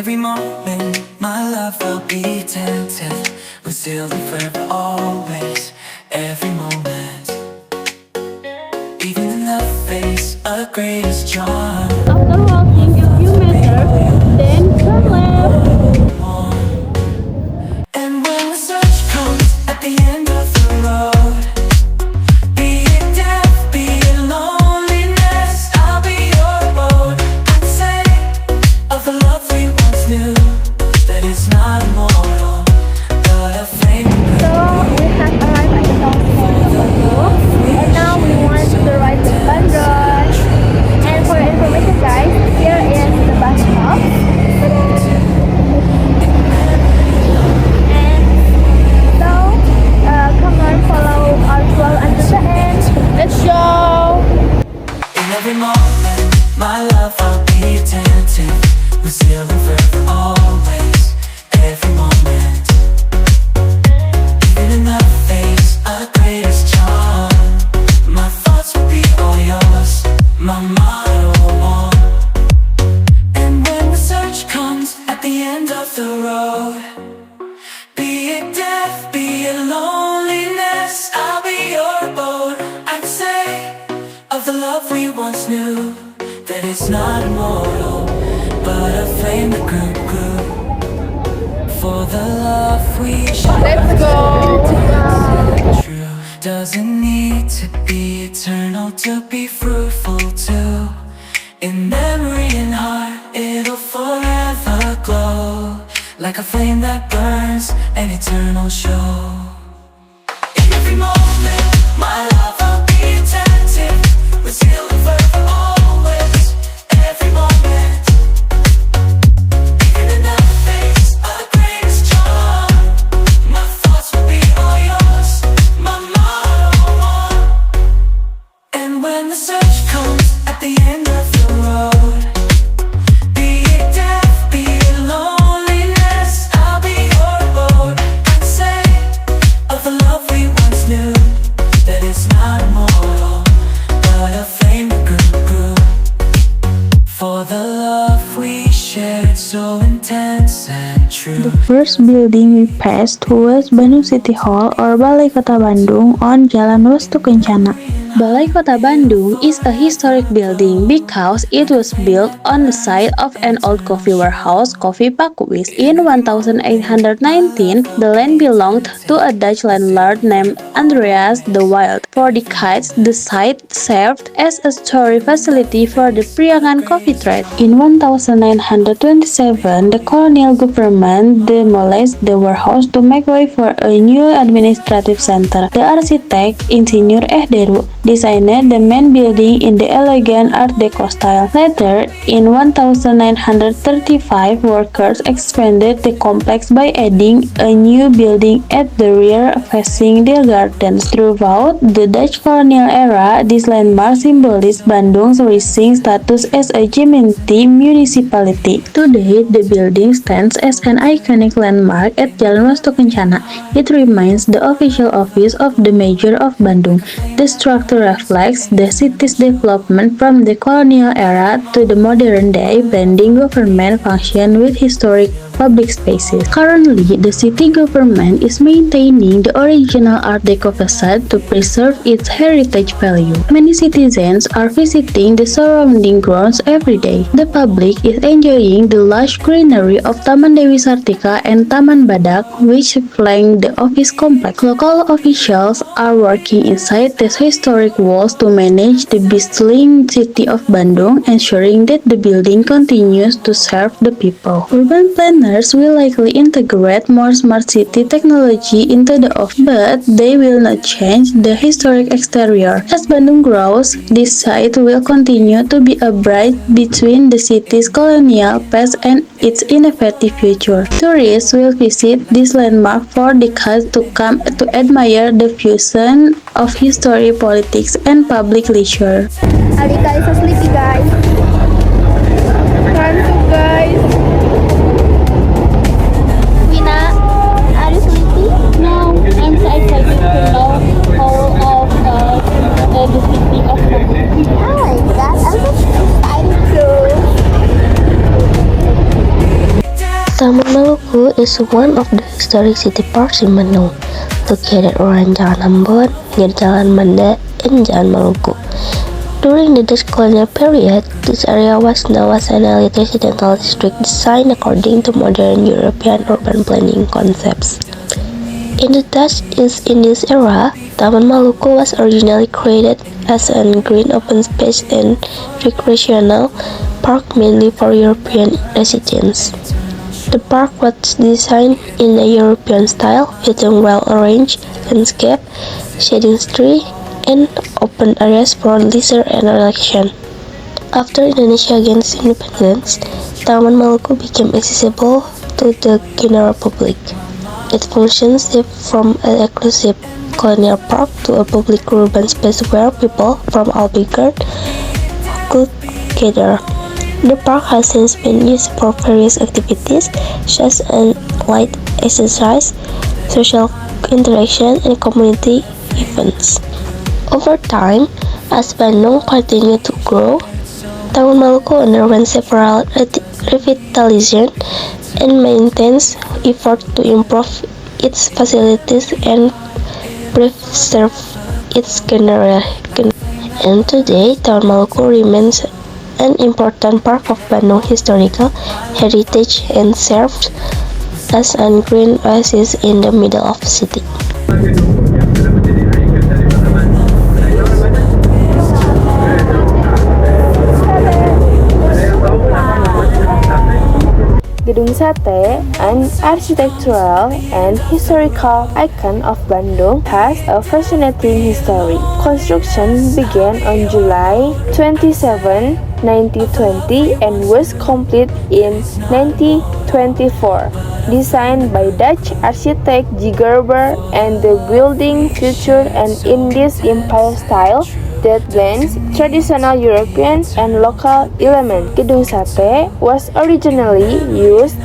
every moment, my love will be attentive. We'll still be forever, always, every moment. Even in the face of greatest charm. After walking a few meters, then turn left. And when the search comes at the end of the road, be it death, be it loneliness, I'll be your road. I'd say of the love we once knew, that it's not immortal, but a flame. So we have arrived at the town square of Bandung, and now we want to ride to Bandung. And for your information, guys, here is the bus stop. And so, come on, follow our tour until the end. Let's go. In every moment, my love, I'll be attentive. We're still and forever, always, every moment. Even in the face of greatest charm, my thoughts will be all yours, my motto one. And when the search comes at the end of the road, be it death, be it loneliness, I'll be your abode. I'd say of the love we once knew, that it's not immortal, but a flame that grew. For the love we share, Let's go. true. Doesn't need to be eternal to be fruitful too. In memory and heart, it'll forever glow, like a flame that burns, an eternal show. In every moment, my love, I'll be attentive. We're still and forever, always, every moment. Even in the face of the greatest charm, my thoughts will be all yours, my motto one. And when the search comes at the end of the road, be it death, be it loneliness, I'll be your abode. I'd say of the love we once knew, that it's not immortal, but a flame that grew. For the love we shared, so intense and true. The first building we passed was Bandung City Hall or Balai Kota Bandung on Jalan Wastu Kencana. Balai Kota Bandung is a historic building because it was built on the site of an old coffee warehouse, Koffie Pakuwis. In 1819, the land belonged to a Dutch landlord named Andreas de Wild. For decades, the site served as a storage facility for the Priangan coffee trade. In 1927, the colonial government demolished the warehouse to make way for a new administrative center. The architect, Insinyur Deru, designed the main building in the elegant Art Deco style. Later, in 1935, workers expanded the complex by adding a new building at the rear facing the gardens. Throughout the Dutch colonial era, this landmark symbolized Bandung's rising status as a gemeente municipality. Today, the building stands as an iconic landmark at Jalan Wastu Kencana. It remains the official office of the Mayor of Bandung. The structure reflects the city's development from the colonial era to the modern day, blending government function with historic public spaces. Currently, the city government is maintaining the original Art Deco facade to preserve its heritage value. Many citizens are visiting the surrounding grounds every day. The public is enjoying the lush greenery of Taman Dewi Sartika and Taman Badak, which flank the office complex. Local officials are working inside these historic walls to manage the bustling city of Bandung, ensuring that the building continues to serve the people. Urban planners will likely integrate more smart city technology into the office, but they will not change the historic exterior. As Bandung grows, this site will continue to be a bridge between the city's colonial past and its innovative future. Tourists will visit this landmark for decades to come to admire the fusion of history, politics, and public leisure. Alika is so sleepy, guys. Ngantuk, guys. Wina, are you sleepy? No, I'm so excited to know all of the city of Bandung. Oh my god, I'm so excited too. is one of the historic city parks in Bandung, located around Jalan Ambon, near Jalan Manda, and Jalan Maluku. During the Dutch colonial period, this area was known as an elite residential district designed according to modern European urban planning concepts. In the Dutch East Indies era, Taman Maluku was originally created as a green open space and recreational park mainly for European residents. The park was designed in a European style, featuring well-arranged landscape, shading trees, and open areas for leisure and relaxation. After Indonesia gained independence, Taman Maluku became accessible to the general public. Its functions shifted from an exclusive colonial park to a public urban space where people from all backgrounds could gather. The park has since been used for various activities such as light exercise, social interaction, and community events. Over time, as Bandung continued to grow, Taman Maluku underwent several revitalization and maintenance efforts to improve its facilities and preserve its greenery. And today, Taman Maluku remains an important part of Bandung historical heritage and serves as a green oasis in the middle of the city. Gedung Sate, an architectural and historical icon of Bandung, has a fascinating history. Construction began on July 27, 1920 and was complete in 1924. Designed by Dutch architect J. Gerber, and the building featured an Indian Empire style that blends traditional European and local elements. Gedung Sate was originally used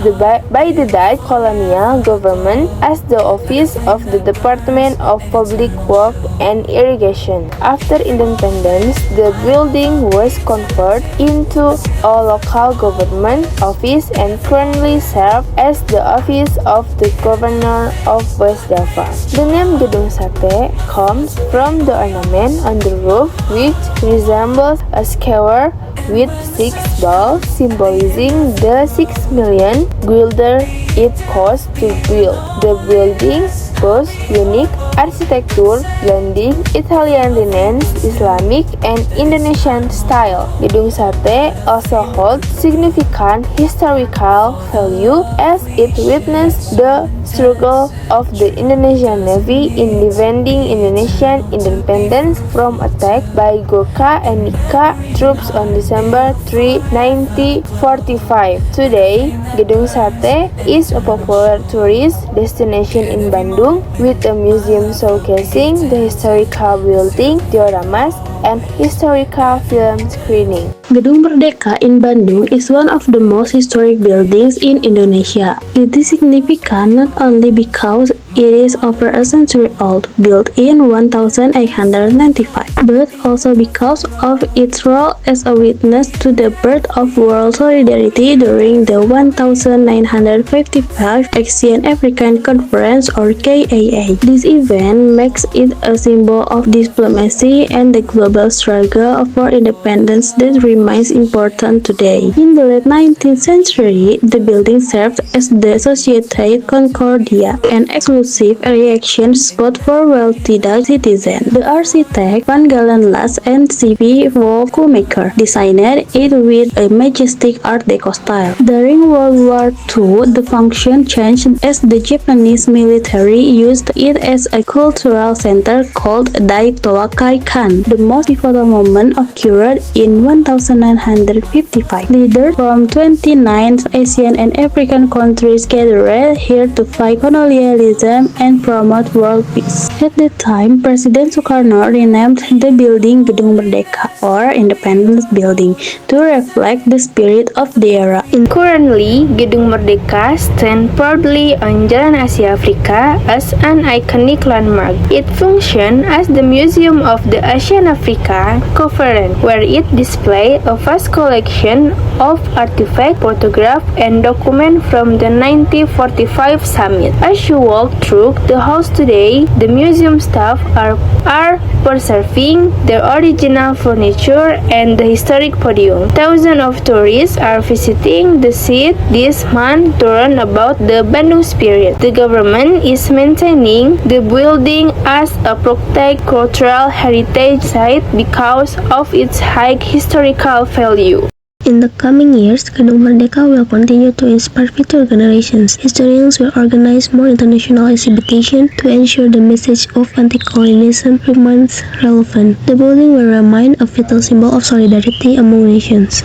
by the Dutch colonial government as the office of the Department of Public Works and Irrigation. After independence, the building was converted into a local government office and currently serves as the office of the Governor of West Java. The name Gedung Sate comes from the ornament on the roof, which resembles a skewer with 6 balls, symbolizing the 6 million guilders it cost to build. The building boasts unique architecture blending Italian Renaissance, Islamic, and Indonesian style. Gedung Sate also holds significant historical value as it witnessed the struggle of the Indonesian Navy in defending Indonesian independence from attack by Gurkha and Nika troops on December 3, 1945. Today, Gedung Sate is a popular tourist destination in Bandung with a museum showcasing the historical building, dioramas, and historical film screening. Gedung Merdeka in Bandung is one of the most historic buildings in Indonesia. It is significant not only because it is over a century old, built in 1895, but also because of its role as a witness to the birth of world solidarity during the 1955 Asian African Conference or KAA. This event makes it a symbol of diplomacy and the global struggle for independence that remains important today. In the late 19th century, the building served as the Societe Concordia, an exclusive reaction spot for wealthy Dutch citizens. The architect Van Galen Last and C.P. Wolkemaker designed it with a majestic Art Deco style. During World War II, the function changed as the Japanese military used it as a cultural center called Dai Towakai Kan. The most pivotal moment occurred in 1955. Leaders from 29 Asian and African countries gathered here to fight colonialism and promote world peace. At that time, President Sukarno renamed the building Gedung Merdeka or Independence Building to reflect the spirit of the era. Currently, Gedung Merdeka stands proudly on Jalan Asia Afrika as an iconic landmark. It functions as the museum of the Asian Africa Conference, where it displays a vast collection of artifacts, photographs, and documents from the 1945 summit. As you walk through the halls today, the museum staff are preserving the original furniture and the historic podium. Thousands of tourists are visiting the site this month to learn about the Bandung spirit. The government is maintaining the building as a protected cultural heritage site because of its high historical value. In the coming years, Gedung Merdeka will continue to inspire future generations. Historians will organize more international exhibitions to ensure the message of anti-colonialism remains relevant. The building will remain a vital symbol of solidarity among nations.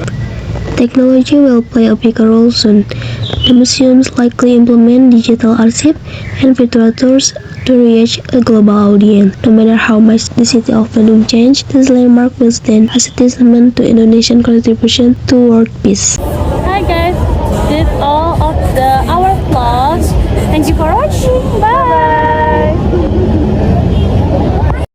Technology will play a bigger role soon. The museums likely implement digital archive and virtual tours to reach a global audience. No matter how much the city of Bandung changed, this landmark will stand as a testament to Indonesian contribution to world peace. Hi guys, this is all of our vlog. Thank you for watching. Bye.